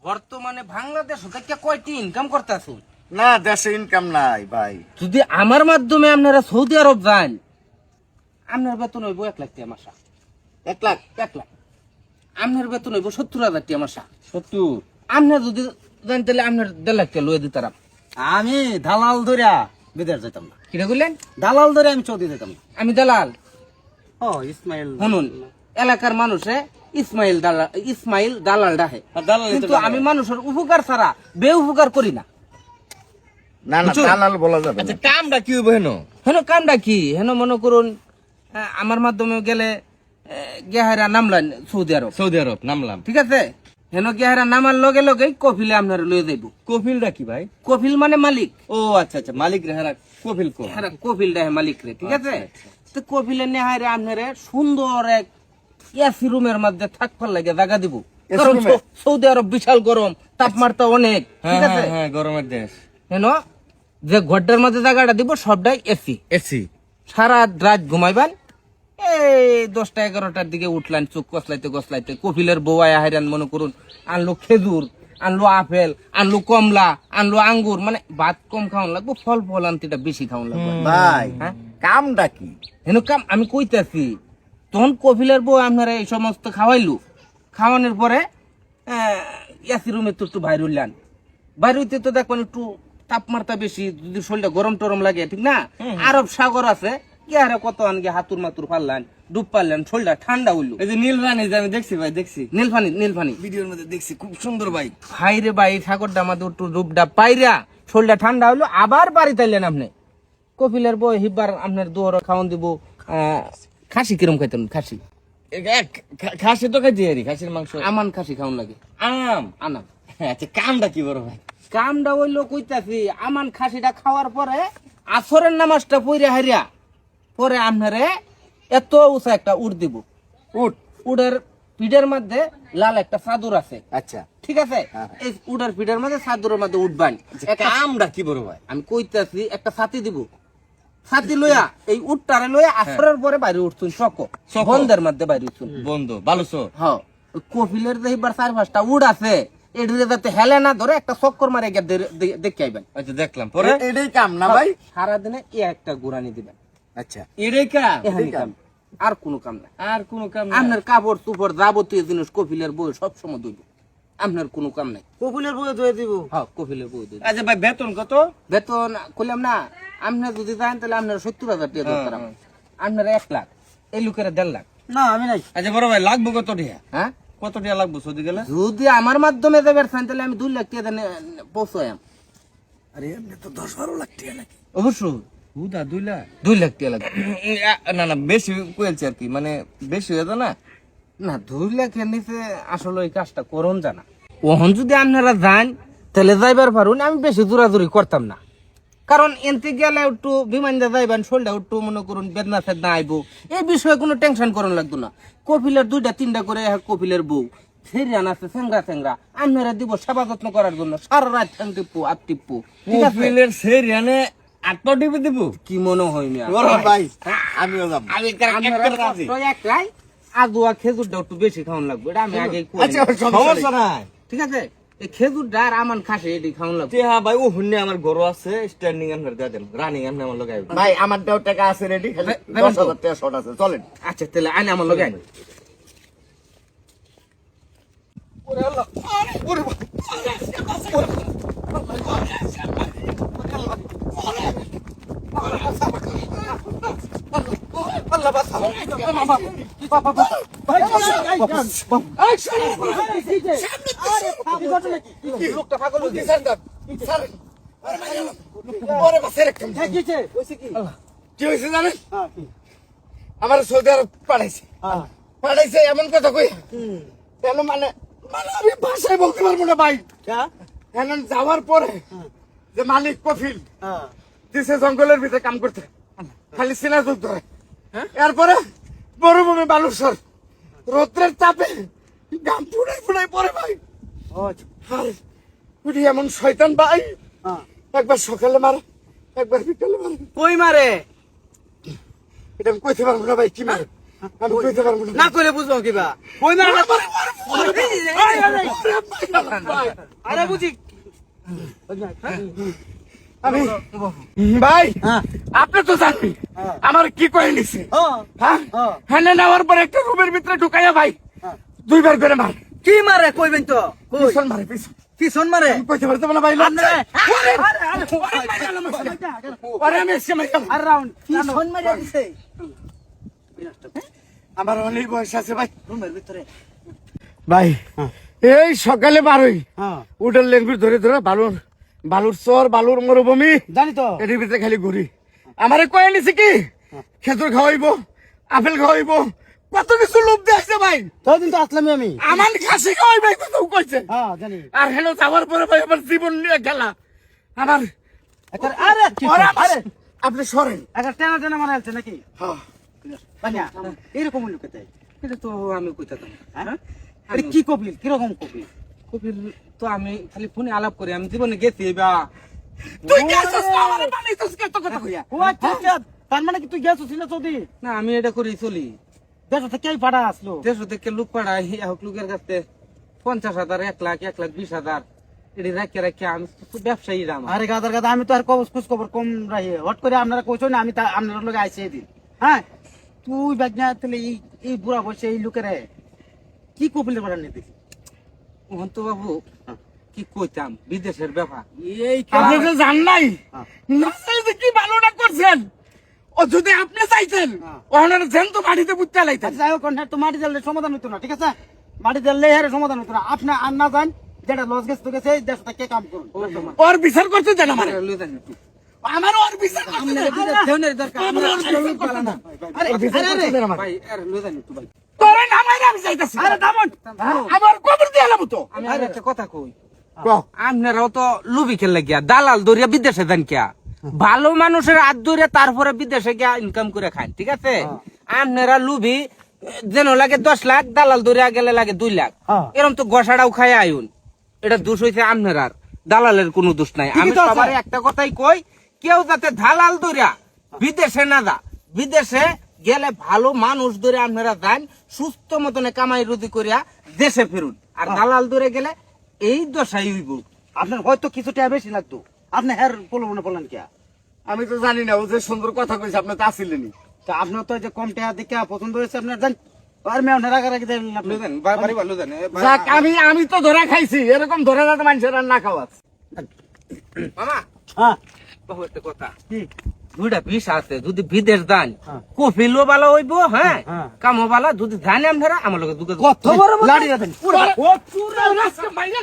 বর্তমানে বাংলাদেশ থেকে কয়টি ইনকাম করতেছো? না, দেশে ইনকাম নাই ভাই। যদি আমার মাধ্যমে আপনারা সৌদি আরব যান, আপনার বেতন হইব 1 লাখ টাকা মাসা। 1 লাখ? 1 লাখ। আপনার বেতন হইব 70,000 টাকা মাসা। 70? আপনার যদি যান তাহলে আপনার 1.5 লাখ টাকা লয়ে দিতাম। আমি দালাল ধরিয়া বিদেশ যেতাম না। কিটা বললেন? দালাল ধরে আমি সৌদি যেতাম না। আমি দালাল? ও ইসমাইল শুনুন, এলাকার মানুষে ইসমাইল দালাল ডাহে, কিন্তু আমি মানুষের উপকার ছাড়া বে উপকার করি না। না না, দালাল বলা যাবে আচ্ছা, না। কামটা কি হইব হেন? হেন কামটা কি? হেন মনে করুন আমার মাধ্যমে গেলে গেহারা নামলেন সৌদি আরব, সৌদি আরব নামলাম, ঠিক আছে? হেন গেহারা নামার লগে লগে কফিলে আপনার লয়ে যাইব। কফিলটা কি ভাই? কফিল মানে মালিক। ও আচ্ছা আচ্ছা, মালিক রে হেরা কফিল কো। হ্যাঁ, কফিল ডাহে মালিক রে, ঠিক আছে? তো কফিলে নেহারে আপনারে সুন্দর এক এসি রুমের মধ্যে থাকবার লাগে জায়গা দিব। কারণ সৌদি আরব বিশাল গরম, তাপমাত্রা অনেক, ঠিক আছে? হ্যাঁ, গরমের দেশ। হেন যে ঘরটার মধ্যে জায়গাটা দিব সবটাই এসি। এসি? সারা রাত ঘুমাইবেন। এই 10টা 11টার দিকে উঠলেন চোখ কসলাইতে কপিলের বউ আয়া হাইরান মনে করুন আনলো খেজুর, আনলো আপেল, আনলো কমলা, আনলো আঙ্গুর। মানে ভাত কম খাওয়ান লাগবো, ফল ফল আনতিটা বেশি খাওয়ান লাগবে। ভাই হ্যাঁ, কামটা কি? হেন কাম আমি কইতাছি। তখন কপিলের বউ আপনারা এই সমস্ত খাওয়াইলু। খাওয়ানোর পরে এসি রুমে তো একটু বাইরে উঠলেন। বাইরে হইতে তো দেখবেন একটু তাপমাত্রা বেশি, যদি শরীরটা গরম টরম লাগে, ঠিক না? আরব সাগর আছে, গিয়ে কত আনগে হাতুর মাতুর পারলেন, ডুব পারলেন, শরীরটা ঠান্ডা হইলো। এই যে নীল পানি, যে আমি দেখছি ভাই, দেখছি নীলফানি ভিডিওর মধ্যে দেখছি, খুব সুন্দর ভাই। ভাইরে ভাই, সাগরটা আমাদের একটু ডুবডা পাইরা শরীরটা ঠান্ডা হইলো, আবার বাড়ি তাইলেন আপনি। কপিলের বই হিবার আপনার দুয়ার খাওয়ান দিব। খাসি কিরম খাইতেন? খাসি খাসি তো খাইছি, হারি খাসির মাংস। আমান খাসি খাওয়ান লাগে, আনাম। আচ্ছা, কামটা কি বড় ভাই? কামটা হইলো কইতাছি, আমান খাসিটা খাওয়ার পরে আসরের নামাজটা পইরা হারিয়া পরে আপনারে এত উঁচা একটা উট দিব। উটের পিঠের মধ্যে লাল একটা চাদর আছে, আচ্ছা, ঠিক আছে? এই উটের পিঠের মধ্যে চাদরের মধ্যে উঠবান। কামটা কি বড় ভাই? আমি কইতাছি একটা ছাতি দিব। ছাতি লইয়া এই উটটারে লইয়া আসরের পরে বাইরে উঠছুন, বন্ধের মধ্যে বাইরে উঠছুন। বন্ধু বালুসো? হ্যাঁ, কপিলের যে এবার 4-5টা উট আছে, এটিতে যাতে হেলে না ধরে একটা চক্কর মারে গিয়ে দেখে আইবেন। আচ্ছা, দেখলাম। পরে এটাই কাম না ভাই? সারাদিনে একটা গুরানি দিবেন। আচ্ছা, এটাই কাম? এখানে কাম, আর কোনো কাম নাই। আর কোনো কাম না? আপনার কাপড় চোপড় যাবতীয় জিনিস কপিলের বই সবসময় ধুইব। আপনার কোনো কাম নাই। কফিলের বই ধুয়ে দিব? হ্যাঁ, কপিলের বই ধুইব। আচ্ছা ভাই, বেতন কত? বেতন কইলাম না, আপনার যদি যান তাহলে আপনার 70,000 টাকা দরকার। আপনার 1 লাখ, এই লোকের 1.5 লাখ। না, আমি নাই। আচ্ছা বড় ভাই, লাগবো কত টাকা? হ্যাঁ, কত টাকা লাগবো সৌদি গেলে? যদি আমার মাধ্যমে যাবেন তাহলে আমি 2 লাখ টাকা পৌঁছায়াম। আরে এমনি তো 10-12 লাখ টাকা নাকি? অবশ্যই হুদা 2 লাখ? 2 লাখ টাকা লাগবে। না না, বেশি কইলছি আর কি, মানে বেশি হয়ে যায় না? না, 2 লাখের নিচে আসলে এই কাজটা করুন জানা। ওহন যদি আপনারা যান তাহলে যাইবার পারুন, আমি বেশি জোরাজুরি করতাম না। কারণ এনতে গেলে একটু বিমান দিয়ে যাইবেন, শোলটা একটু মনে করুন বেদনা ফেদনা আইব, এই বিষয়ে কোনো টেনশন করার লাগতো না। কপিলের 2টা-3টা করে কপিলের বউ সেরিয়ান আছে, চেংরা আপনারা দিব সেবা যত্ন করার জন্য, সারা রাত ঠ্যাং টিপ্পু আপ টিপ্পু, ঠিক আছে? কফিলের সেরিয়ানে 8 টিপে দিব? কি মনে হয় মিয়া? ভাই আমিও যাব। একলাই আদুয়া খেজুরটা একটু বেশি খাওয়ান লাগবে, এটা আমি আগে আচ্ছা, সমস্যা নাই। ঠিক আছে? এই খেজুরটা আর আমান খাসে এটি খাওয়ান লাগবে। হ্যাঁ ভাই, ও হুন্নে আমার গরু আছে, স্ট্যান্ডিং এন্ড দিয়ে দেন, রানিং এন্ড আমার লগাই। ভাই আমার দেও টাকা আছে রেডি, খালি 10,000 টাকা শর্ট আছে, চলেন। আচ্ছা, তাহলে আনে আমার লগে আনে। লোকটা পাগল হয়ে গেছে। কি হয়েছে জানেন? আমার সৌদি আরব পাঠাইছে এমন কথা কই, কেন মানে মানে আমি ভাষায় বলতে পারবো না ভাই। এখন যাওয়ার পরে যে মালিক কফিল দিছে জঙ্গলের ভিতরে কাম করতে, খালি সিনা যুগ ধরে। এরপরে মরুভূমি বালুসর, রৌদ্রের তাপে গাম ফুড়াই পরে ভাই। উঠি এমন শয়তান ভাই, একবার সকালে মারে, একবার বিকালে মারে। কই মারে? এটা আমি কইতে পারবো না ভাই, কি মারে আমি কইতে পারবো না না কইলে বুঝবো কিবা কই না আরে বুঝি আমি ভাই হ্যাঁ আপনি তো জানবি আমার কি কয়ে নিছে হ্যাঁ হ্যাঁ হ্যাঁ। হ্যাঁ নেওয়ার পর একটা রুমের ভিতরে ঢুকাইয়া ভাই দুইবার করে মার কি মারে কইবেন তো কই পিছন মারে পিছন পিছন মারে কইতে পারতে না ভাই আপনারে আরে আমি এসে মাইলাম আর রাউন্ড পিছন মারে দিছে আমার অনেক বয়স আছে ভাই রুমের ভিতরে ভাই এই সকালে বারোই হ্যাঁ উডের লেঙ্গুর ধরে ধরে বালুর চর বালুর মরুভূমি জানি তো এটির ভিতরে খালি ঘুরি আমারে কয়ে নিছে কি খেজুর খাওয়াইবো আপেল খাওয়াইবো কত কিছু লোভ দেখছে ভাই তো দিন তো আসলামই আমি আমার খাসি খাওয়াইবে কত কইছে হ্যাঁ জানি আর হেন যাওয়ার পরে ভাই আমার জীবন নিয়ে গেলা আমার আরে ওরে আমার- আরে আপনি সরেন একটা টেনা টেনা মারা আছে নাকি হ্যাঁ। বানিয়া এরকম লুকাতে এটা তো আমি কইতাম হ্যাঁ আরে কি কপিল কিরকম কপিল কপিল তো আমি খালি ফোনে আলাপ করি আমি জীবনে গেছি বা তুই গেছিস না আমারে বানাইছিস কত কথা কইয়া ও আচ্ছা আচ্ছা তার মানে কি তুই গেছো ছিল সৌদি না আমি এটা করি চলি দেশ থেকে পাড়া আসলো দেশ থেকে লোক পাড়ায় হোক লোকের কাছে 50,000 1,00,000 1,20,000 এটি রাখিয়া রাখিয়া আমি তো ব্যবসায়ী রাম আরে গাদার গাদা আমি তো আর খোঁজ খবর কম রাহি হট করে আপনারা কইছো না আমি আপনার লগে আইছি এদিন হ্যাঁ তুই বাগনা তাহলে এই বুড়া বসে এই লোকেরে কি কপিলের পাড়া নিতে অন্ত বাবু কি কইতাম বিদেশের ব্যাপার এই আপনি তো জান নাই হ্যাঁ। না চাইছে কি ভালোটা করছেন ও যদি আপনি চাইতেন হ্যাঁ। ওনার যেন তো বাড়িতে বুঝতে লাইতেন আচ্ছা যাই হোক তো মাটি দিলে সমাধান হইতো না ঠিক আছে মাটি দিলে এর সমাধান হইতো না আপনি আর না যান যেটা লস গেছে তো গেছে দেশ থেকে কাম করুন ওর বিচার করতে দেন আমার লই যান একটু। আমার ওর বিচার করতে দেন। দেওনের দরকার আমার ওর বিচার করতে দেন। আরে ওর বিচার করতে দেন আমার। ভাই আর লই যান একটু ভাই তোরে নামাইলে আমি চাইতাছি আরে দামন আমার কবর দিয়ে এলাম তো আমি আর একটা কথা কই কও। আপনারাও তো লুবি খেলে গিয়া দালাল দরিয়া বিদেশে যান কিয়া ভালো মানুষের হাত ধরে তারপরে বিদেশে গিয়া ইনকাম করে খান ঠিক আছে আপনারা লুবি যেন লাগে 10 লাখ দালাল দরিয়া গেলে লাগে 2 লাখ হ্যাঁ। এরকম তো গসাড়াও খায় আইন এটা দোষ হইছে আপনার দালালের কোনো দোষ নাই আমি তো আছে। সবার একটা কথাই কই কেউ যাতে দালাল দরিয়া বিদেশে না যা বিদেশে গেলে ভালো মানুষ ধরে আপনারা যান সুস্থ মতনে কামাই রুজি করিয়া দেশে ফিরুন আর দালাল ধরে গেলে এই দশাই হইব আপনার হয়তো কিছু টাকা বেশি লাগতো আপনি হ্যার বলো মনে বললেন কে আমি তো জানি না ও যে সুন্দর কথা কইছে আপনি তো আসিলেনি তা আপনার তো যে কম টাকা দেখে পছন্দ হয়েছে আপনার জান আর মেয়ে রাগারাগি দেন আপনি লুদেন বাড়ি ভালো দেন যাক আমি তো ধরে খাইছি এরকম ধরে যাতে মানুষের আর না খাওয়াস মামা হ্যাঁ বাবু একটা কথা কি দুইটা বিষ আছে যদি বিদেশ দান হ্যাঁ। কফিলও ভালো হইব হ্যাঁ হ্যাঁ। কামও ভালো যদি জানি আমরা আমার লগে দুটো কত বড় লাড়ি দেন ও চুরা রাস্তা মাইল